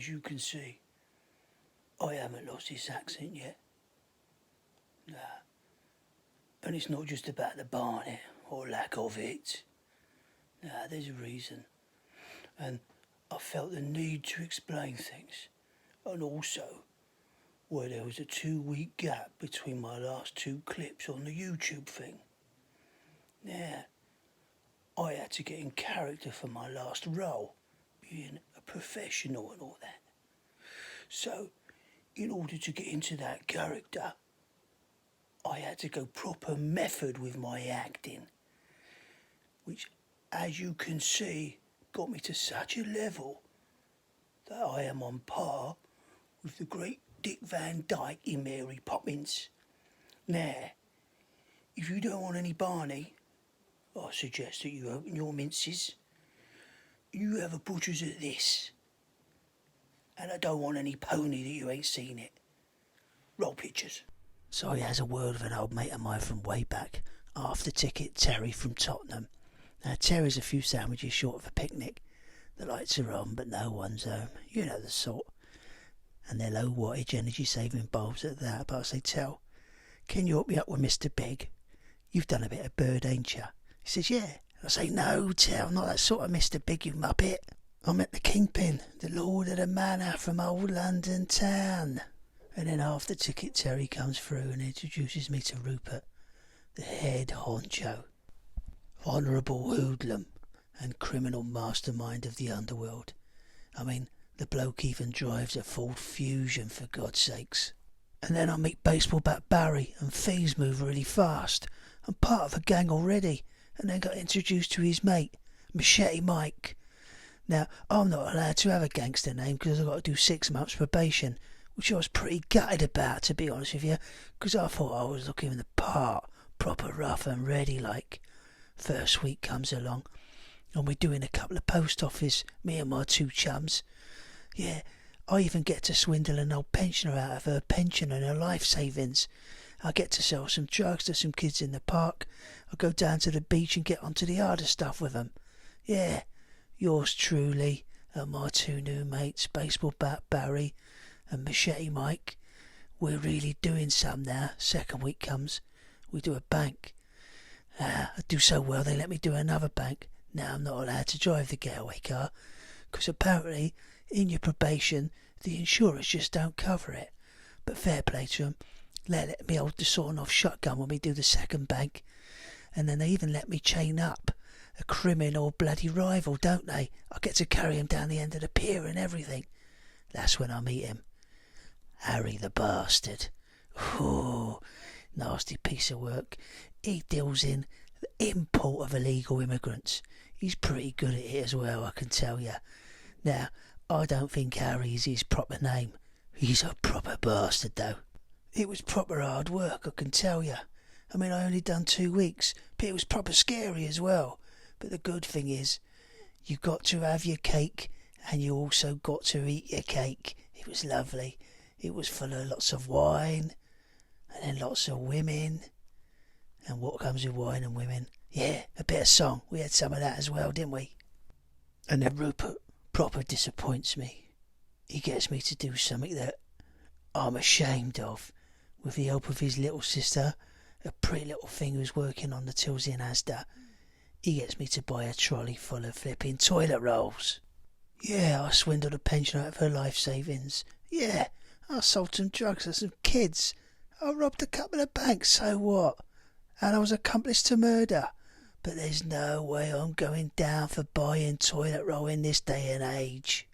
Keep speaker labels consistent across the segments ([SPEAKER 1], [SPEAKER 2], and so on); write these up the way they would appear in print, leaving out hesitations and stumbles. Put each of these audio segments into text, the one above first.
[SPEAKER 1] as you can see, I haven't lost this accent yet. Nah. And it's not just about the Barnet, or lack of it. Nah, there's a reason. And I felt the need to explain things. And also, where there was a 2-week gap between my last 2 clips on the YouTube thing. Yeah, I had to get in character for my last role, being a professional and all that. So, in order to get into that character, I had to go proper method with my acting, which, as you can see, got me to such a level that I am on par with the great Dick Van Dyke in Mary Poppins. Now, if you don't want any Barney, I suggest that you open your minces. You have a butcher's at this. And I don't want any pony that you ain't seen it. Roll pictures. So he has a word with an old mate of mine from way back, after ticket Terry from Tottenham. Now Terry's a few sandwiches short of a picnic. The lights are on, but no one's home. You know the sort. And they're low wattage energy saving bulbs at that. But I say, Tell, can you hook me up with Mr. Big? You've done a bit of bird, ain't you? He says, yeah. I say, no, Tell, not that sort of Mr. Big, you muppet. I'm at the Kingpin, the Lord of the Manor from old London town. And then after ticket Terry comes through and introduces me to Rupert, the head honcho, honourable hoodlum and criminal mastermind of the underworld. I mean, the bloke even drives a Ford Fusion, for God's sakes. And then I meet Baseball Bat Barry, and things move really fast. I'm part of a gang already, and then got introduced to his mate, Machete Mike. Now, I'm not allowed to have a gangster name because I've got to do 6 months probation, which I was pretty gutted about, to be honest with you, because I thought I was looking the part, proper rough and ready like. First week comes along, and we're doing a couple of post office, me and my 2 chums. Yeah, I even get to swindle an old pensioner out of her pension and her life savings. I get to sell some drugs to some kids in the park. I go down to the beach and get onto the harder stuff with them. Yeah, yours truly and my 2 new mates, Baseball Bat Barry and Machete Mike. We're really doing some now. Second week comes, we do a bank. I do so well they let me do another bank. Now I'm not allowed to drive the getaway car, because apparently in your probation the insurers just don't cover it. But fair play to them, let me hold the sawn-off shotgun when we do the second bank. And then they even let me chain up a criminal bloody rival, don't they? I get to carry him down the end of the pier and everything. That's when I meet him. Harry the Bastard. Ooh, nasty piece of work. He deals in the import of illegal immigrants. He's pretty good at it as well, I can tell you. Now, I don't think Harry's his proper name. He's a proper bastard, though. It was proper hard work, I can tell you. I mean, I only done 2 weeks, but it was proper scary as well. But the good thing is, you got to have your cake, and you also got to eat your cake. It was lovely. It was full of lots of wine, and then lots of women. And what comes with wine and women? Yeah, a bit of song. We had some of that as well, didn't we? And then Rupert proper disappoints me. He gets me to do something that I'm ashamed of, with the help of his little sister, a pretty little thing who's working on the tills in Asda. He gets me to buy a trolley full of flipping toilet rolls. Yeah, I swindled a pensioner out of her life savings. Yeah, I sold some drugs to some kids. I robbed a couple of banks, so what? And I was accomplice to murder. But there's no way I'm going down for buying toilet roll in this day and age.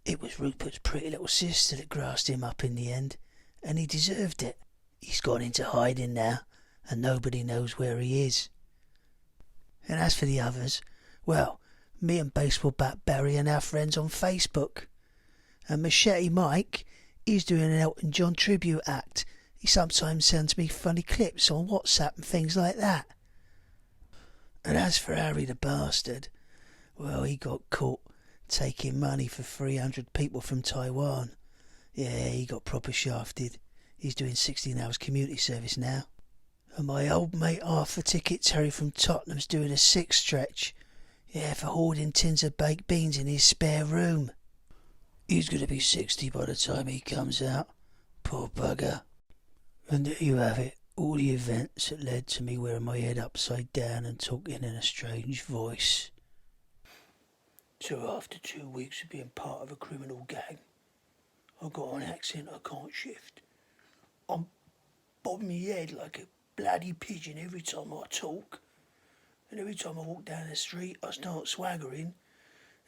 [SPEAKER 1] It was Rupert's pretty little sister that grassed him up in the end, and he deserved it. He's gone into hiding now, and nobody knows where he is. And as for the others, well, me and Baseball Bat Barry are now friends on Facebook. And Machete Mike, he's doing an Elton John tribute act. He sometimes sends me funny clips on WhatsApp and things like that. And as for Harry the Bastard, well, he got caught taking money for 300 people from Taiwan. Yeah, he got proper shafted. He's doing 16 hours community service now. And my old mate Arthur Ticket Terry from Tottenham's doing a 6 stretch. Yeah, for hoarding tins of baked beans in his spare room. He's going to be 60 by the time he comes out. Poor bugger. And there you have it. All the events that led to me wearing my head upside down and talking in a strange voice. So after 2 weeks of being part of a criminal gang, I've got an accent I can't shift. I'm bobbing my head like a bloody pigeon every time I talk. And every time I walk down the street, I start swaggering.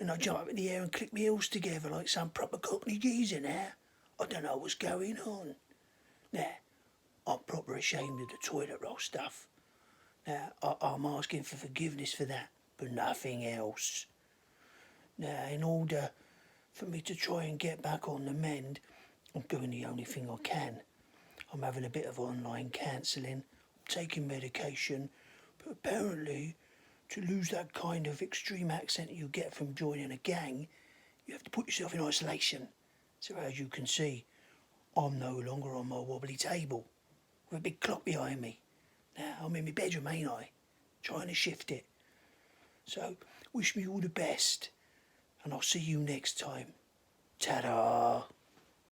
[SPEAKER 1] And I jump up in the air and click my heels together like some proper cockney geezer now. I don't know what's going on. Now, I'm proper ashamed of the toilet roll stuff. Now, I'm asking for forgiveness for that, but nothing else. Now, in order for me to try and get back on the mend, I'm doing the only thing I can. I'm having a bit of online counselling, taking medication, but apparently to lose that kind of extreme accent you get from joining a gang, you have to put yourself in isolation. So as you can see, I'm no longer on my wobbly table with a big clock behind me. Now I'm in my bedroom, ain't I? Trying to shift it. So wish me all the best, and I'll see you next time. Ta-da!